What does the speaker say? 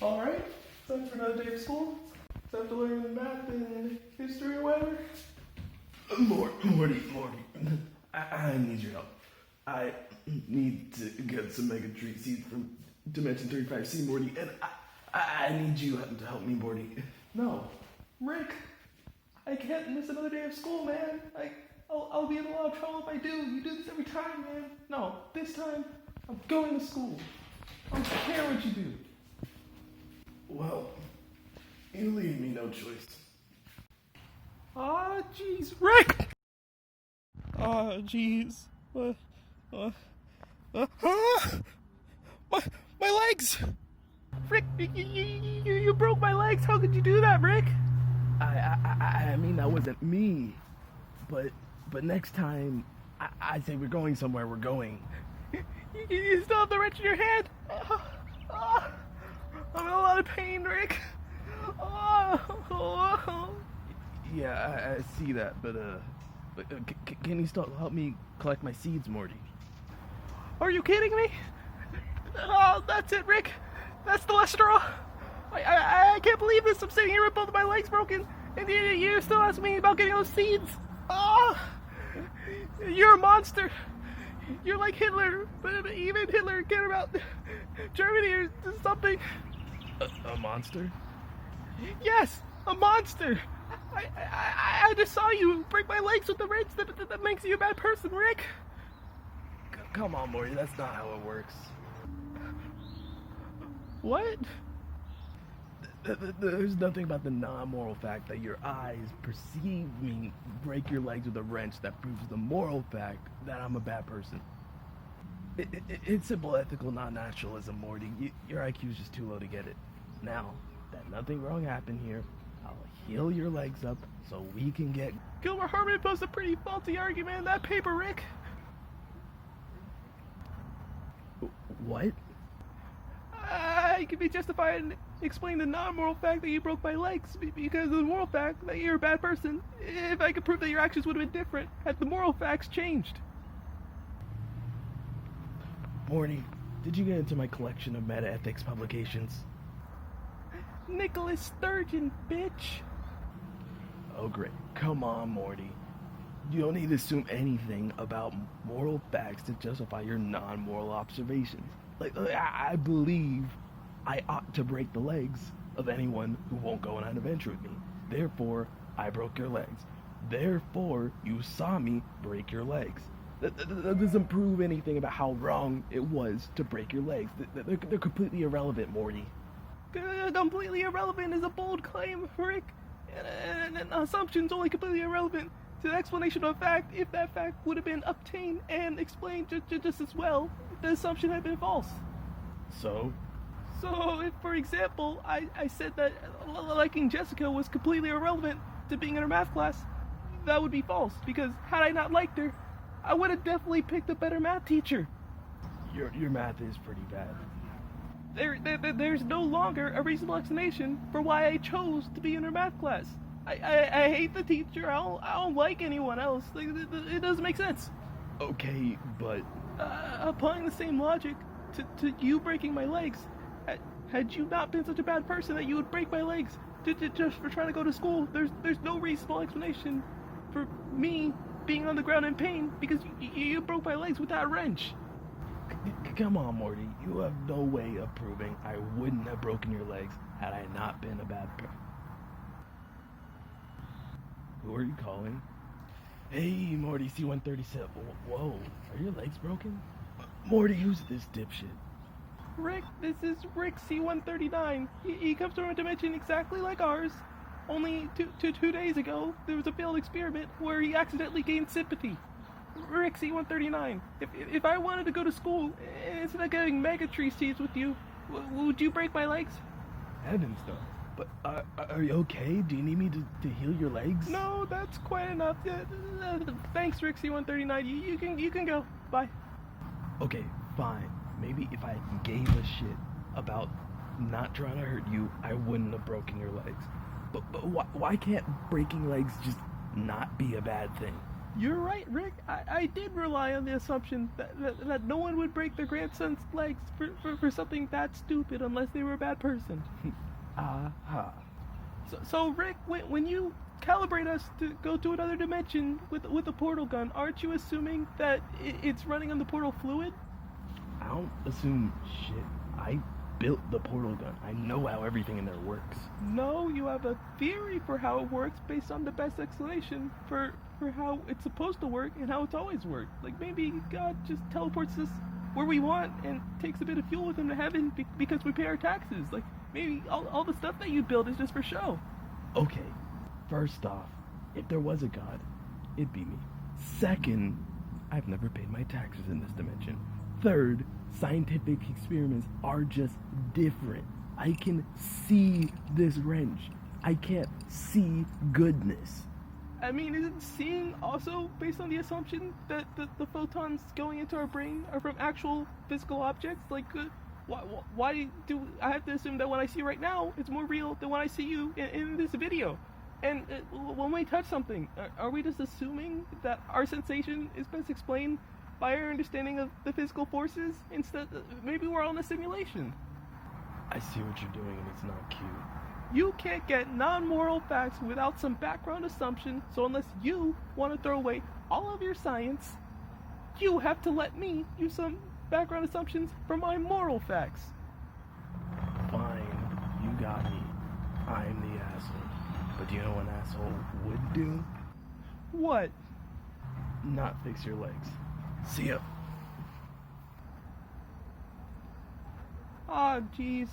All right, time for another day of school. Time to learn math and history or whatever. Morty, I need your help. I need to get some mega treat seeds from Dimension 35C, Morty, and I need you to help me, Morty. No, Rick, I can't miss another day of school, man. I'll be in a lot of trouble if I do. You do this every time, man. No, this time, I'm going to school. I don't care what you do. Well, you leave me no choice. Aw, jeez, Rick! Aw, jeez. My legs! Rick, you broke my legs. How could you do that, Rick? I mean, that wasn't me. But next time, I say we're going somewhere, we're going. You still have the wrench in your hand? I'm in a lot of pain, Rick. Yeah, I see that, but can you still help me collect my seeds, Morty? Are you kidding me? Oh, that's it, Rick. That's the last straw. I can't believe this. I'm sitting here with both of my legs broken, and you're still asking me about getting those seeds. Oh, you're a monster. You're like Hitler, but even Hitler cared about Germany or something. A monster? Yes, a monster. I just saw you break my legs with the wrench. That makes you a bad person, Rick. Come on, Morty, that's not how it works. What? There's nothing about the non-moral fact that your eyes perceive me break your legs with a wrench that proves the moral fact that I'm a bad person. It's simple ethical non-naturalism, Morty. Your IQ is just too low to get it. Now that nothing wrong happened here, I'll heal your legs up so we can get... Gilbert Harmon posed a pretty faulty argument in that paper, Rick. What? I can be justified and explain the non-moral fact that you broke my legs because of the moral fact that you're a bad person if I could prove that your actions would have been different had the moral facts changed. Morty, did you get into my collection of meta-ethics publications? Nicholas Sturgeon, bitch. Oh great, come on, Morty. You don't need to assume anything about moral facts to justify your non-moral observations. I believe I ought to break the legs of anyone who won't go on an adventure with me. Therefore, I broke your legs. Therefore, you saw me break your legs. That doesn't prove anything about how wrong it was to break your legs. They're completely irrelevant, Morty. Completely irrelevant is a bold claim, Rick. And assumption's only completely irrelevant to the explanation of a fact if that fact would have been obtained and explained just as well if the assumption had been false. So, if, for example, I said that liking Jessica was completely irrelevant to being in her math class, that would be false, because had I not liked her, I would have definitely picked a better math teacher. Your math is pretty bad. There's no longer a reasonable explanation for why I chose to be in her math class. I hate the teacher. I don't like anyone else. It doesn't make sense. Okay, but... applying the same logic to you breaking my legs, had you not been such a bad person that you would break my legs just for trying to go to school, there's no reasonable explanation for me being on the ground in pain because you broke my legs with that wrench. Come on, Morty. You have no way of proving I wouldn't have broken your legs had I not been a bad person. Who are you calling? Hey, Morty, C-137. Whoa, are your legs broken? Morty, who's this dipshit? Rick, this is Rick C-139. He comes from a dimension exactly like ours. Only two days ago, there was a failed experiment where he accidentally gained sympathy. Rick C-139, if I wanted to go to school, instead of getting mega tree seeds with you, would you break my legs? Heavens, no. But are you okay? Do you need me to heal your legs? No, that's quite enough. Thanks, Rick C-139. You can go. Bye. Okay, fine. Maybe if I gave a shit about not trying to hurt you, I wouldn't have broken your legs. But why can't breaking legs just not be a bad thing? You're right, Rick. I did rely on the assumption that no one would break their grandson's legs for something that stupid unless they were a bad person. Aha. So Rick, when you calibrate us to go to another dimension with a portal gun, aren't you assuming that it's running on the portal fluid? I don't assume shit. I built the portal gun. I know how everything in there works. No, you have a theory for how it works based on the best explanation for how it's supposed to work and how it's always worked. Like maybe God just teleports us where we want and takes a bit of fuel with him to heaven because we pay our taxes. Like maybe all the stuff that you build is just for show. Okay, first off, if there was a God, it'd be me. Second, I've never paid my taxes in this dimension. Third, scientific experiments are just different. I can see this wrench. I can't see goodness. I mean, isn't seeing also based on the assumption that the photons going into our brain are from actual physical objects? Like, why do I have to assume that what I see right now is more real than what I see you in this video? And when we touch something, are we just assuming that our sensation is best explained by our understanding of the physical forces? Instead, maybe we're all in a simulation. I see what you're doing and it's not cute. You can't get non-moral facts without some background assumption, so unless you want to throw away all of your science, you have to let me use some background assumptions from my moral facts. Fine, you got me. I'm the asshole. But do you know what an asshole would do? What? Not fix your legs. See ya. Ah, jeez.